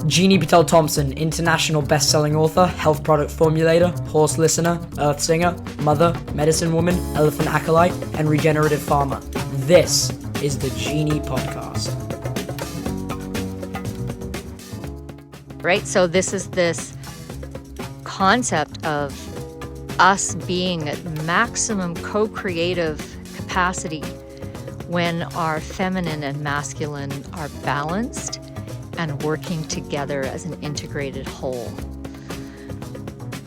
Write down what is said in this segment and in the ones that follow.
JINI Patel-Thompson, international best-selling author, health product formulator, horse listener, earth singer, mother, medicine woman, elephant acolyte, and regenerative farmer. This is the JINI Podcast. Right, so this is this concept of us being at maximum co-creative capacity when our feminine and masculine are balanced and working together as an integrated whole.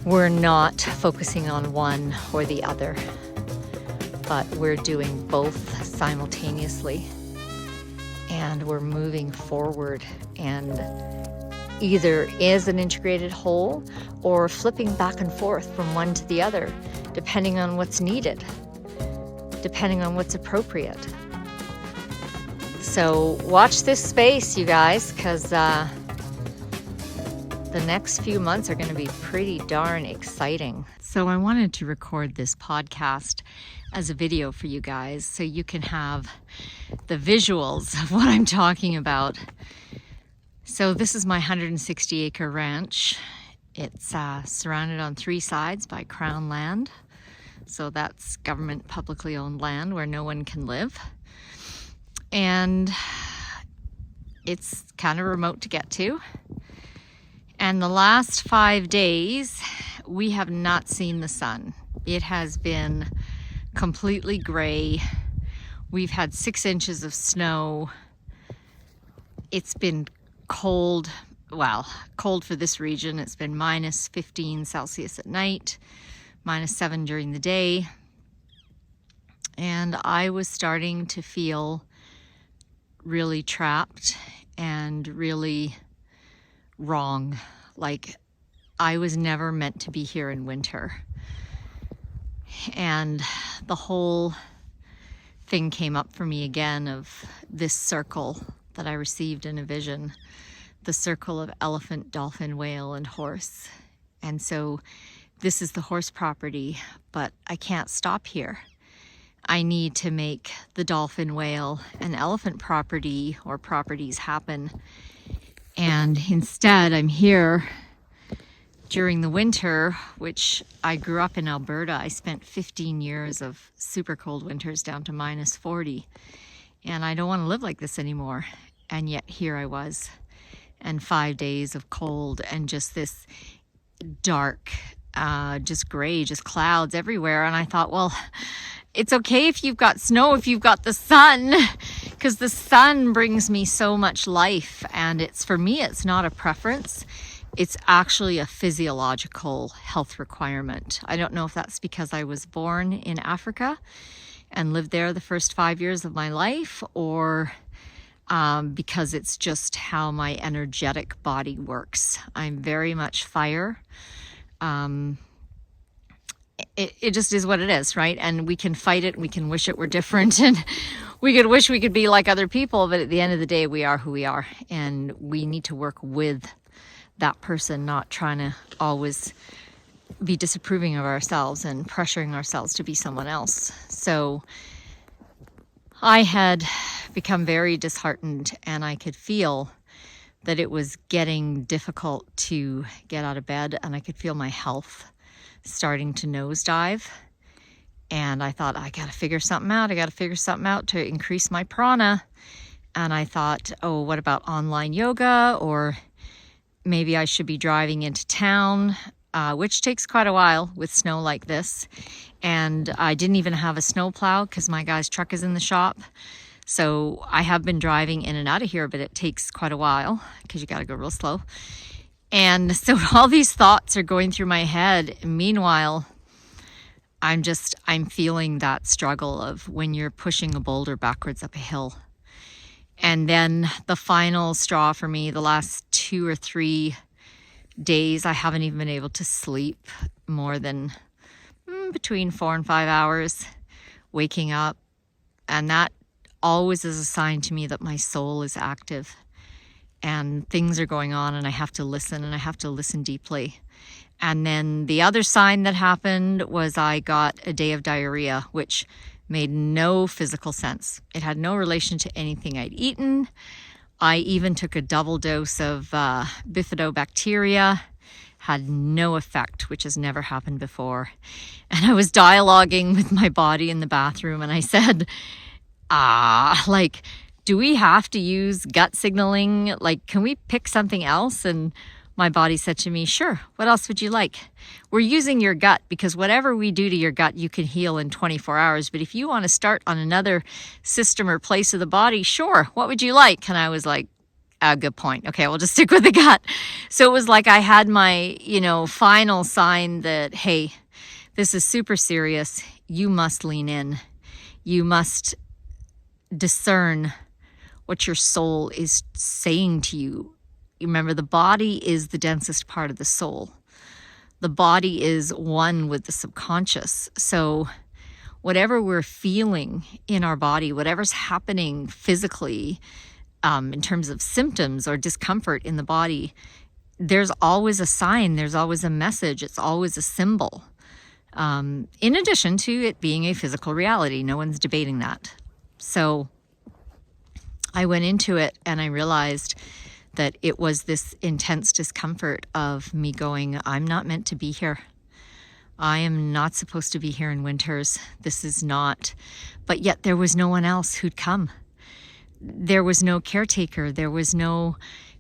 We're not focusing on one or the other, but we're doing both simultaneously, and we're moving forward and either is an integrated whole or flipping back and forth from one to the other, depending on what's needed, depending on what's appropriate. So watch this space, you guys, because the next few months are going to be pretty darn exciting. So I wanted to record this podcast as a video for you guys so you can have the visuals of what I'm talking about. So this is my 160-acre ranch. It's surrounded on 3 sides by Crown land. So that's government publicly owned land where no one can live. And it's kind of remote to get to. And the last 5 days, we have not seen the sun. It has been completely gray. We've had 6 inches of snow. It's been cold, well, cold for this region. It's been minus 15 Celsius at night, minus 7 during the day. And I was starting to feel really trapped and really wrong. Like I was never meant to be here in winter. And the whole thing came up for me again of this circle that I received in a vision, the circle of elephant, dolphin, whale, and horse. And so this is the horse property, but I can't stop here. I need to make the dolphin, whale, and elephant property or properties happen. And instead, I'm here during the winter, which I grew up in Alberta. I spent 15 years of super cold winters down to minus 40. And I don't want to live like this anymore. And yet here I was. And 5 days of cold and just this dark, just gray, just clouds everywhere. And I thought, well, it's okay if you've got snow, if you've got the sun, because the sun brings me so much life. And it's, for me, it's not a preference. It's actually a physiological health requirement. I don't know if that's because I was born in Africa and lived there the first 5 years of my life, or because it's just how my energetic body works. I'm very much fire. It just is what it is, right? And we can fight it, and we can wish it were different, and we could wish we could be like other people, but at the end of the day, we are who we are, and we need to work with that person, not trying to always be disapproving of ourselves and pressuring ourselves to be someone else. So I had become very disheartened, and I could feel that it was getting difficult to get out of bed, and I could feel my health starting to nosedive. And I thought, I gotta figure something out. I gotta figure something out to increase my prana. And I thought, oh, what about online yoga? Or maybe I should be driving into town, which takes quite a while with snow like this. And I didn't even have a snowplow because my guy's truck is in the shop. So I have been driving in and out of here, but it takes quite a while because you gotta go real slow. And so all these thoughts are going through my head. Meanwhile, I'm feeling that struggle of when you're pushing a boulder backwards up a hill. And then the final straw for me, the last 2 or 3 days, I haven't even been able to sleep more than between 4 and 5 hours, waking up. And that always is a sign to me that my soul is active. And things are going on, and I have to listen, and I have to listen deeply. And then the other sign that happened was I got a day of diarrhea, which made no physical sense. It had no relation to anything I'd eaten. I even took a double dose of bifidobacteria, had no effect, which has never happened before. And I was dialoguing with my body in the bathroom, and I said, like, do we have to use gut signaling? Like, can we pick something else? And my body said to me, sure, what else would you like? We're using your gut because whatever we do to your gut, you can heal in 24 hours. But if you want to start on another system or place of the body, sure, what would you like? And I was like, good point. Okay, we'll just stick with the gut. So it was like I had my, final sign that, hey, this is super serious. You must lean in. You must discern what your soul is saying to you. Remember, the body is the densest part of the soul. The body is one with the subconscious. So whatever we're feeling in our body, whatever's happening physically, in terms of symptoms or discomfort in the body, there's always a sign, there's always a message, it's always a symbol. In addition to it being a physical reality, no one's debating that. So I went into it and I realized that it was this intense discomfort of me going, I'm not meant to be here. I am not supposed to be here in winters. This is not. But yet there was no one else who'd come. There was no caretaker. There was no,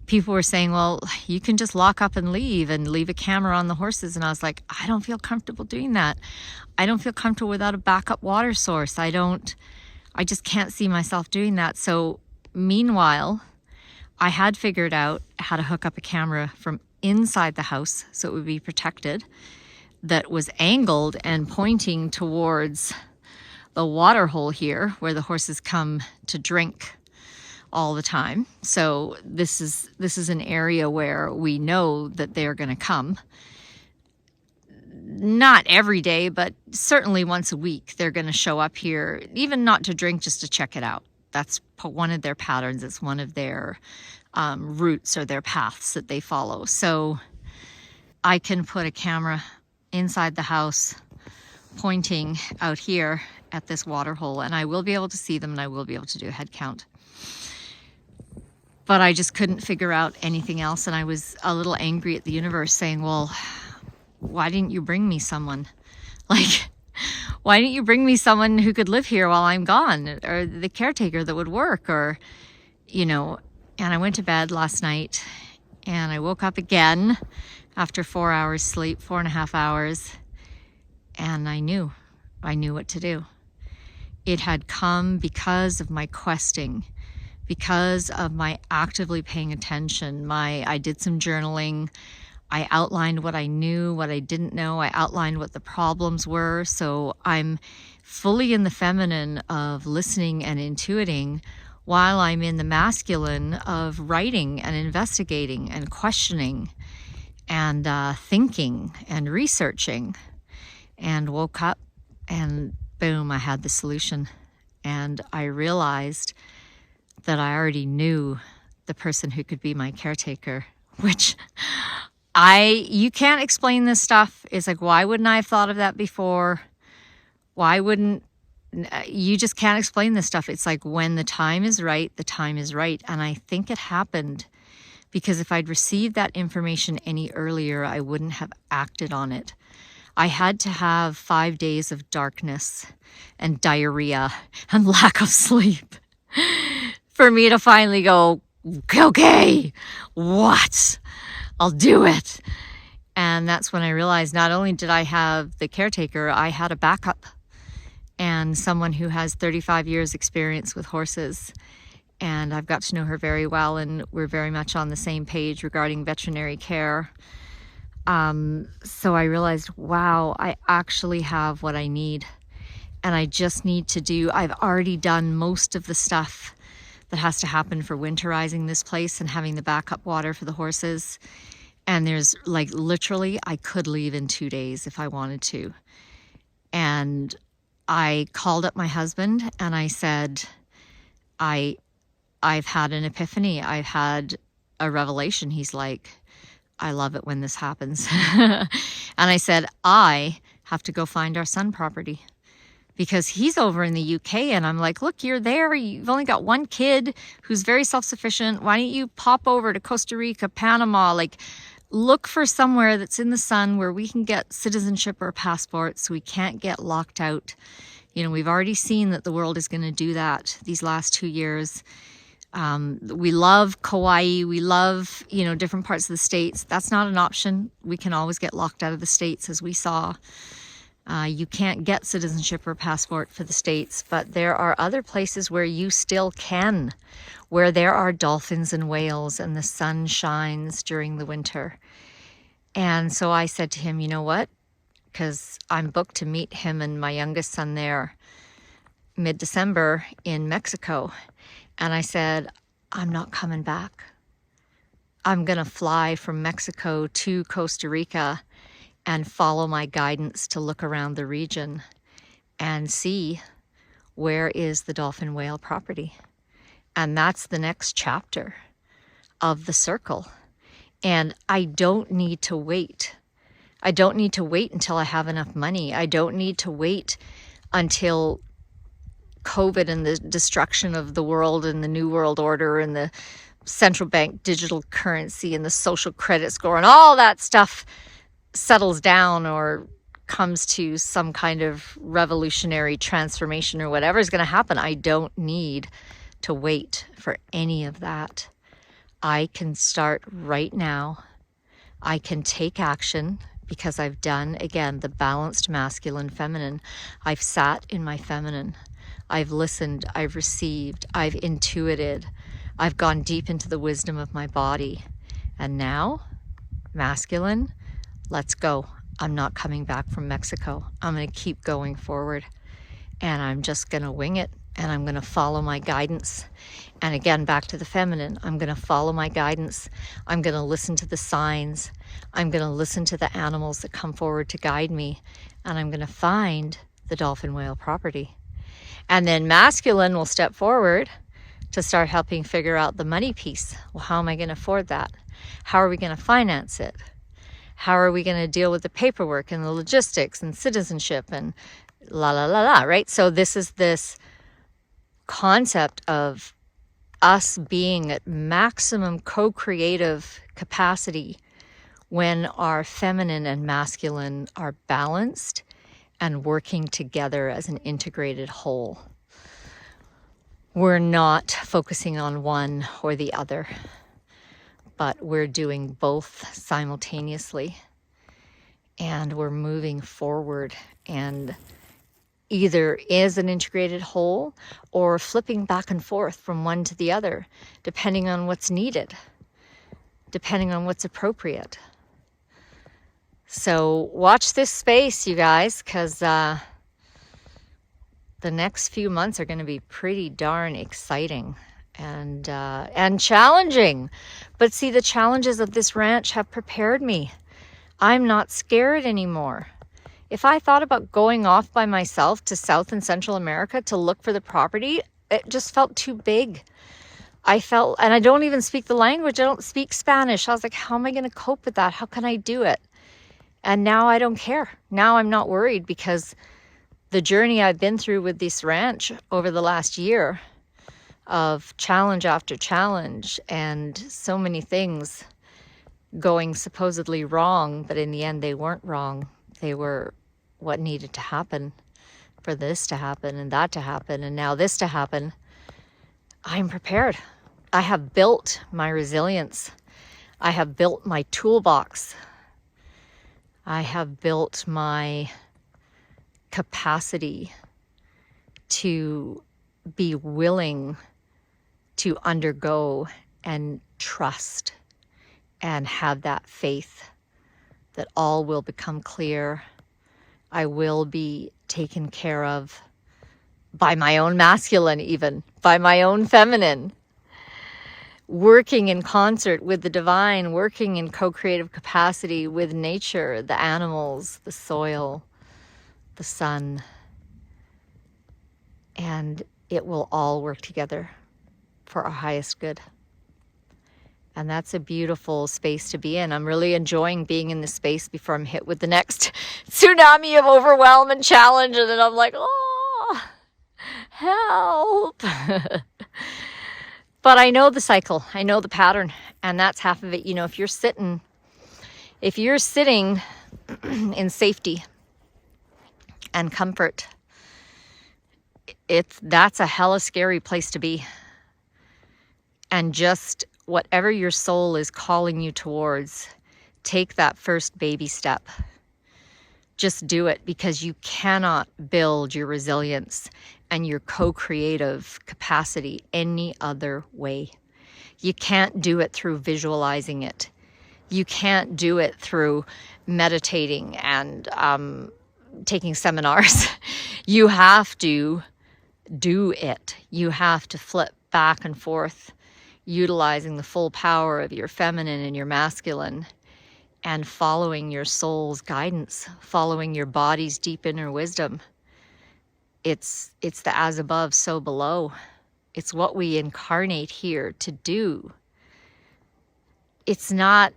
people were saying, well, you can just lock up and leave a camera on the horses. And I was like, I don't feel comfortable doing that. I don't feel comfortable without a backup water source. I just can't see myself doing that. So meanwhile, I had figured out how to hook up a camera from inside the house so it would be protected, that was angled and pointing towards the water hole here where the horses come to drink all the time. So this is an area where we know that they're going to come. Not every day, but certainly once a week they're going to show up here, even not to drink, just to check it out. That's one of their patterns. It's one of their routes or their paths that they follow. So I can put a camera inside the house pointing out here at this water hole, and I will be able to see them and I will be able to do a head count. But I just couldn't figure out anything else, and I was a little angry at the universe saying, well, why didn't you bring me someone? Like, why didn't you bring me someone who could live here while I'm gone, or the caretaker that would work, or, and I went to bed last night and I woke up again after 4 hours sleep, 4.5 hours, and I knew what to do. It had come because of my questing, because of my actively paying attention. I did some journaling. I outlined what I knew, what I didn't know. I outlined what the problems were. So I'm fully in the feminine of listening and intuiting, while I'm in the masculine of writing and investigating and questioning and thinking and researching. And woke up and boom, I had the solution. And I realized that I already knew the person who could be my caretaker, which you can't explain this stuff. It's like, why wouldn't I have thought of that before? You just can't explain this stuff. It's like, when the time is right, the time is right. And I think it happened because if I'd received that information any earlier, I wouldn't have acted on it. I had to have 5 days of darkness and diarrhea and lack of sleep for me to finally go, okay, what? I'll do it. And that's when I realized not only did I have the caretaker, I had a backup and someone who has 35 years experience with horses. And I've got to know her very well, and we're very much on the same page regarding veterinary care. So I realized, wow, I actually have what I need. And I just need to I've already done most of the stuff that has to happen for winterizing this place and having the backup water for the horses. And there's like, literally, I could leave in 2 days if I wanted to. And I called up my husband and I said, I've had an epiphany. I've had a revelation. He's like, I love it when this happens. And I said, I have to go find our son property because he's over in the UK, and I'm like, look, you're there. You've only got one kid who's very self-sufficient. Why don't you pop over to Costa Rica, Panama? Like, look for somewhere that's in the sun where we can get citizenship or a passport so we can't get locked out. You know, we've already seen that the world is going to do that these last 2 years. We love Kauai. We love, you know, different parts of the States. That's not an option. We can always get locked out of the States, as we saw. You can't get citizenship or passport for the States, but there are other places where you still can, where there are dolphins and whales and the sun shines during the winter. And so I said to him, you know what? Because I'm booked to meet him and my youngest son there mid-December in Mexico. And I said, I'm not coming back. I'm going to fly from Mexico to Costa Rica and follow my guidance to look around the region and see where is the dolphin whale property. And that's the next chapter of the circle. And I don't need to wait. I don't need to wait until I have enough money. I don't need to wait until COVID and the destruction of the world and the New World Order and the central bank digital currency and the social credit score and all that stuff settles down or comes to some kind of revolutionary transformation or whatever is going to happen. I don't need to wait for any of that. I can start right now. I can take action because I've done, again, the balanced masculine feminine. I've sat in my feminine. I've listened. I've received. I've intuited. I've gone deep into the wisdom of my body. And now, masculine, let's go. I'm not coming back from Mexico. I'm going to keep going forward. And I'm just going to wing it. And I'm going to follow my guidance. And again, back to the feminine, I'm going to follow my guidance. I'm going to listen to the signs. I'm going to listen to the animals that come forward to guide me. And I'm going to find the dolphin whale property. And then masculine will step forward to start helping figure out the money piece. Well, how am I going to afford that? How are we going to finance it? How are we going to deal with the paperwork and the logistics and citizenship and la la la la, right? So this is this concept of us being at maximum co-creative capacity when our feminine and masculine are balanced and working together as an integrated whole. We're not focusing on one or the other, but we're doing both simultaneously, and we're moving forward and either is an integrated whole or flipping back and forth from one to the other, depending on what's needed, depending on what's appropriate. So watch this space, you guys, because the next few months are going to be pretty darn exciting and challenging. But see, the challenges of this ranch have prepared me. I'm not scared anymore. If I thought about going off by myself to South and Central America to look for the property, it just felt too big. I felt, and I don't even speak the language. I don't speak Spanish. I was like, how am I going to cope with that? How can I do it? And now I don't care. Now I'm not worried because the journey I've been through with this ranch over the last year of challenge after challenge and so many things going supposedly wrong, but in the end they weren't wrong. They were what needed to happen for this to happen and that to happen and now this to happen. I'm prepared. I have built my resilience. I have built my toolbox. I have built my capacity to be willing to undergo and trust and have that faith that all will become clear. I will be taken care of by my own masculine, even by my own feminine, working in concert with the divine, working in co-creative capacity with nature, the animals, the soil, the sun, and it will all work together for our highest good. And that's a beautiful space to be in. I'm really enjoying being in this space before I'm hit with the next tsunami of overwhelm and challenge. And then I'm like, oh, help. But I know the cycle, I know the pattern, and that's half of it. You know, if you're sitting in safety and comfort, that's a hella scary place to be. And just whatever your soul is calling you towards, take that first baby step. Just do it, because you cannot build your resilience and your co-creative capacity any other way. You can't do it through visualizing it. You can't do it through meditating and taking seminars. You have to do it. You have to flip back and forth, utilizing the full power of your feminine and your masculine, and following your soul's guidance, following your body's deep inner wisdom. It's the as above, so below. It's what we incarnate here to do. It's not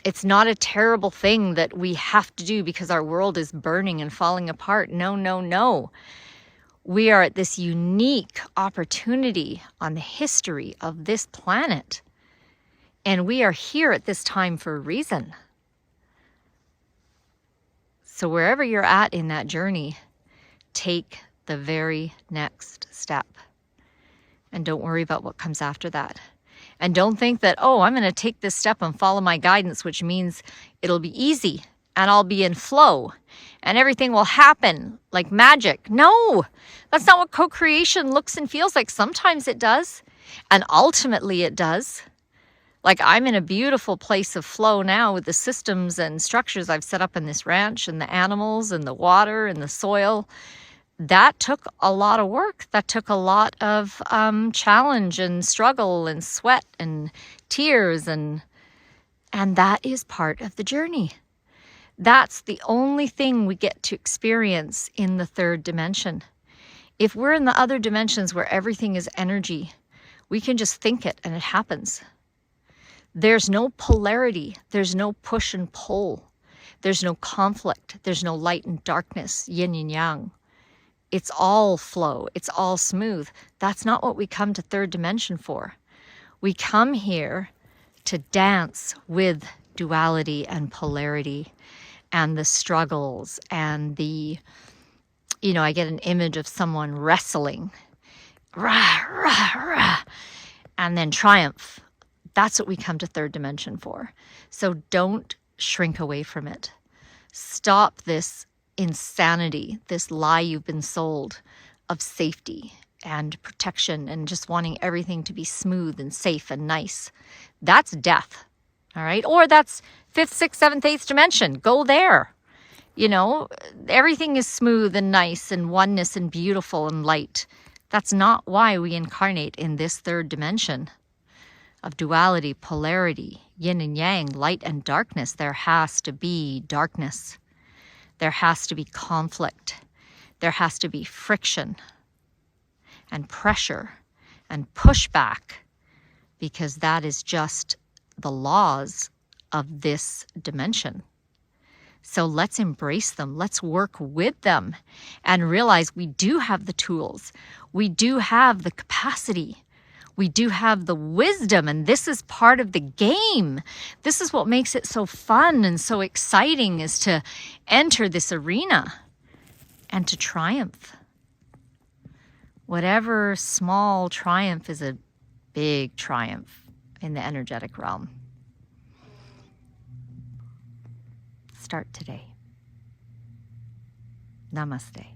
a terrible thing that we have to do because our world is burning and falling apart. No, no, no. We are at this unique opportunity on the history of this planet. And we are here at this time for a reason. So wherever you're at in that journey, take the very next step. And don't worry about what comes after that. And don't think that, oh, I'm going to take this step and follow my guidance, which means it'll be easy and I'll be in flow and everything will happen like magic. No, that's not what co-creation looks and feels like. Sometimes it does, and ultimately it does. Like, I'm in a beautiful place of flow now with the systems and structures I've set up in this ranch, and the animals and the water and the soil. That took a lot of work. That took a lot of challenge and struggle and sweat and tears, and that is part of the journey. That's the only thing we get to experience in the third dimension. If we're in the other dimensions where everything is energy, we can just think it and it happens. There's no polarity. There's no push and pull. There's no conflict. There's no light and darkness, yin and yang. It's all flow. It's all smooth. That's not what we come to third dimension for. We come here to dance with duality and polarity and the struggles and the, I get an image of someone wrestling, rah, rah, rah, and then triumph. That's what we come to third dimension for. So don't shrink away from it. Stop this insanity, this lie you've been sold of safety and protection and just wanting everything to be smooth and safe and nice. That's death, all right? Or that's fifth, sixth, seventh, eighth dimension. Go there. Everything is smooth and nice and oneness and beautiful and light. That's not why we incarnate in this third dimension of duality, polarity, yin and yang, light and darkness. There has to be darkness. There has to be conflict. There has to be friction and pressure and pushback, because that is just the laws of this dimension. So let's embrace them. Let's work with them and realize we do have the tools. We do have the capacity. We do have the wisdom, and this is part of the game. This is what makes it so fun and so exciting, is to enter this arena and to triumph. Whatever small triumph is a big triumph in the energetic realm. Start today. Namaste.